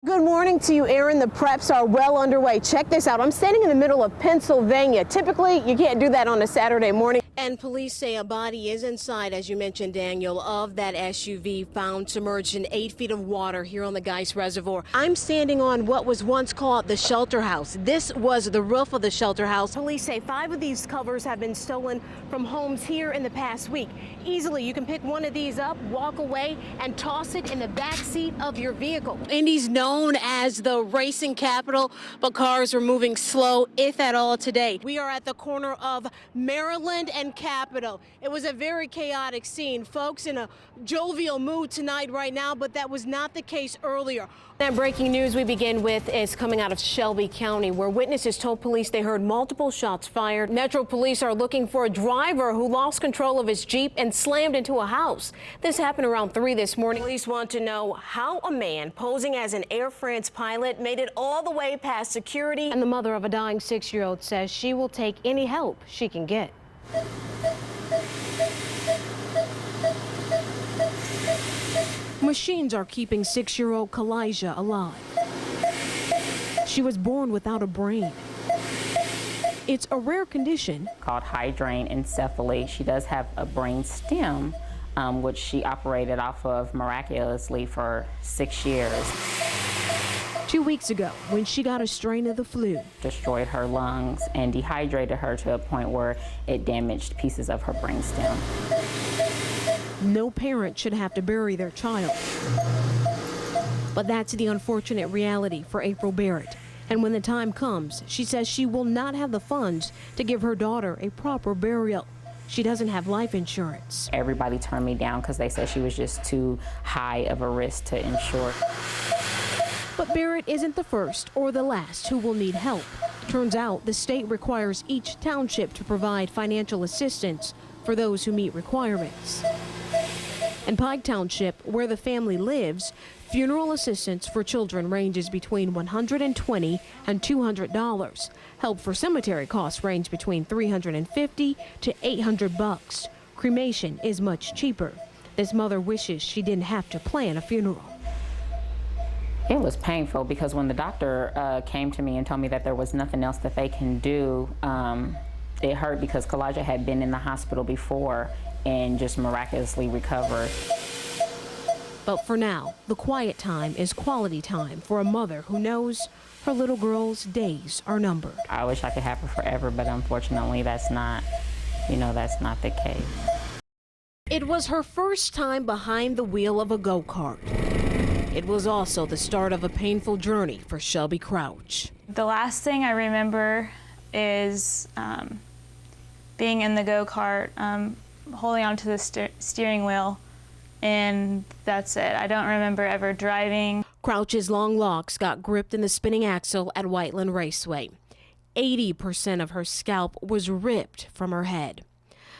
Good morning to you, Aaron. The preps are well underway. Check this out. I'm standing in the middle of Pennsylvania. Typically, you can't do that on a Saturday morning. And police say a body is inside, as you mentioned, Daniel, of that SUV found submerged in 8 feet of water here on the Geist Reservoir. I'm standing on what was once called the shelter house. This was the roof of the shelter house. Police say 5 of these covers have been stolen from homes here in the past week. Easily, you can pick one of these up, walk away, and toss it in the back seat of your vehicle. Indy's known as the racing capital, but cars are moving slow, if at all, today. We are at the corner of Maryland and Capitol. It was a very chaotic scene. Folks in a jovial mood tonight right now, but that was not the case earlier. That breaking news we begin with is coming out of Shelby County, where witnesses told police they heard multiple shots fired. Metro police are looking for a driver who lost control of his Jeep and slammed into a house. This happened around 3 this morning. Police want to know how a man posing as an Air France pilot made it all the way past security. And the mother of a dying 6-year-old says she will take any help she can get. Machines are keeping 6-year-old Kalijah alive. She was born without a brain. It's a rare condition called hydranencephaly. She does have a brain stem, which she operated off of miraculously for 6 years. 2 weeks ago, when she got a strain of the flu, Destroyed her lungs and dehydrated her to a point where it damaged pieces of her brain stem. No parent should have to bury their child. But that's the unfortunate reality for April Barrett. And when the time comes, she says she will not have the funds to give her daughter a proper burial. She doesn't have life insurance. Everybody turned me down because they said she was just too high of a risk to insure. But Barrett isn't the first or the last who will need help. Turns out the state requires each township to provide financial assistance for those who meet requirements. In Pike Township, where the family lives, funeral assistance for children ranges between $120 and $200. Help for cemetery costs range between $350 to $800. Cremation is much cheaper. This mother wishes she didn't have to plan a funeral. It was painful because when the doctor came to me and told me that there was nothing else that they can do, it hurt because Kalijah had been in the hospital before and just miraculously recovered. But for now, the quiet time is quality time for a mother who knows her little girl's days are numbered. I wish I could have her forever, but unfortunately that's not the case. It was her first time behind the wheel of a go-kart. It was also the start of a painful journey for Shelby Crouch. The last thing I remember is being in the go-kart, holding onto the steering wheel, and that's it. I don't remember ever driving. Crouch's long locks got gripped in the spinning axle at Whiteland Raceway. 80% of her scalp was ripped from her head.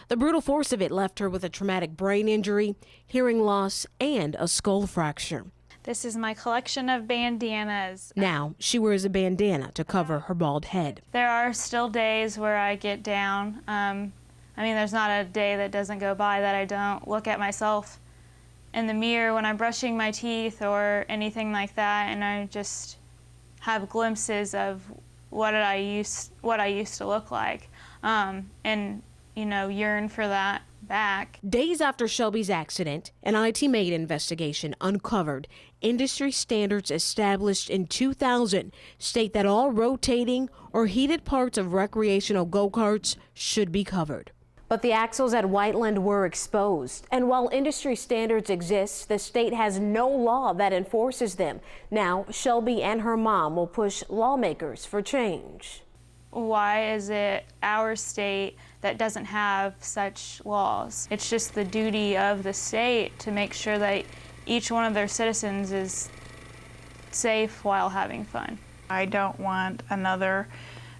The brutal force of it left her with a traumatic brain injury, hearing loss, and a skull fracture. This is my collection of bandanas. Now, she wears a bandana to cover her bald head. There are still days where I get down. There's not a day that doesn't go by that I don't look at myself in the mirror when I'm brushing my teeth or anything like that, and I just have glimpses of what I used to look like, and yearn for that back. Days after Shelby's accident, an IT-made investigation uncovered industry standards established in 2000 state that all rotating or heated parts of recreational go-karts should be covered. But the axles at Whiteland were exposed. And while industry standards exist, the state has no law that enforces them. Now, Shelby and her mom will push lawmakers for change. Why is it our state that doesn't have such laws? It's just the duty of the state to make sure that each one of their citizens is safe while having fun. I don't want another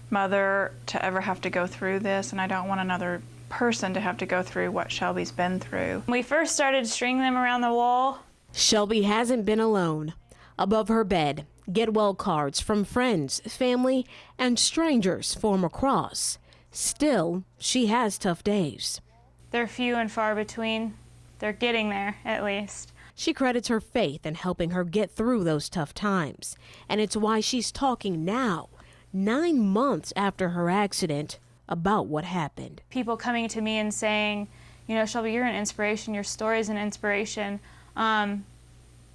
mother to ever have to go through this, and I don't want another person to have to go through what Shelby's been through. When we first started stringing them around the wall, Shelby hasn't been alone. Above her bed, get well cards from friends, family, and strangers form a cross. Still, she has tough days. they're few and far between. They're getting there, at least. She credits her faith in helping her get through those tough times. And it's why she's talking now, 9 months after her accident, about what happened. People coming to me and saying, you know, Shelby, you're an inspiration, your story is an inspiration,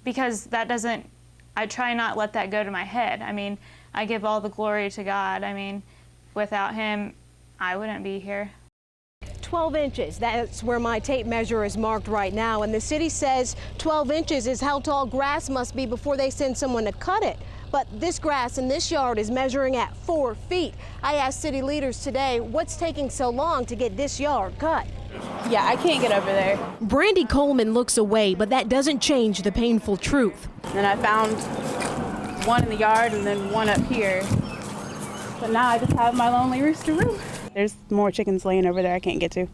because I try not let that go to my head. I mean, I give all the glory to God. I mean, without him, I wouldn't be here. 12 inches, that's where my tape measure is marked right now, and the city says 12 inches is how tall grass must be before they send someone to cut it. But this grass in this yard is measuring at 4 feet. I asked city leaders today, what's taking so long to get this yard cut? Yeah, I can't get over there. Brandy Coleman looks away, but that doesn't change the painful truth. Then I found one in the yard and then one up here. But now I just have my lonely rooster roof. There's more chickens laying over there I can't get to.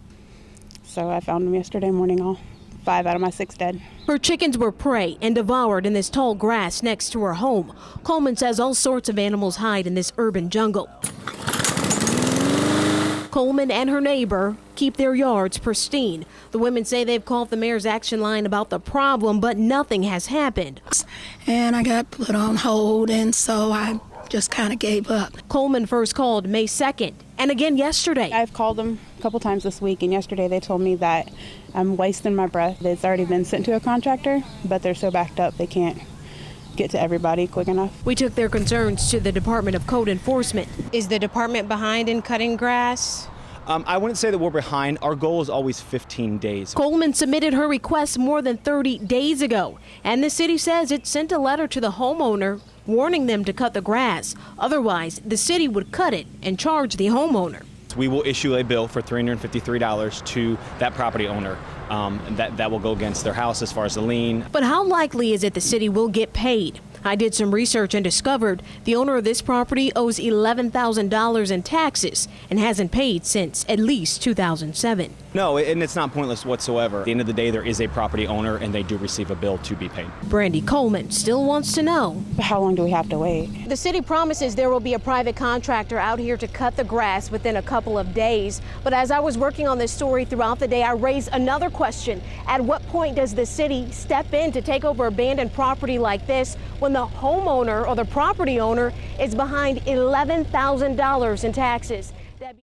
So I found them yesterday morning, all 5 out of my 6 dead. Her chickens were prey and devoured in this tall grass next to her home. Coleman says all sorts of animals hide in this urban jungle. Coleman and her neighbor keep their yards pristine. The women say they've called the mayor's action line about the problem, but nothing has happened. And I got put on hold, and so I just kind of gave up. Coleman first called May 2nd and again yesterday. I've called them a couple times this week, and yesterday they told me that I'm wasting my breath. It's already been sent to a contractor, but they're so backed up they can't get to everybody quick enough. We took their concerns to the Department of Code Enforcement. Is the department behind in cutting grass? I wouldn't say that we're behind. Our goal is always 15 days. Coleman submitted her request more than 30 days ago, and the city says it sent a letter to the homeowner warning them to cut the grass. Otherwise, the city would cut it and charge the homeowner. We will issue a bill for $353 to that property owner. That will go against their house as far as the lien. But how likely is it the city will get paid? I did some research and discovered the owner of this property owes $11,000 in taxes and hasn't paid since at least 2007. No, and it's not pointless whatsoever. At the end of the day, there is a property owner and they do receive a bill to be paid. Brandy Coleman still wants to know. How long do we have to wait? The city promises there will be a private contractor out here to cut the grass within a couple of days. But as I was working on this story throughout the day, I raised another question. At what point does the city step in to take over abandoned property like this when the homeowner or the property owner is behind $11,000 in taxes?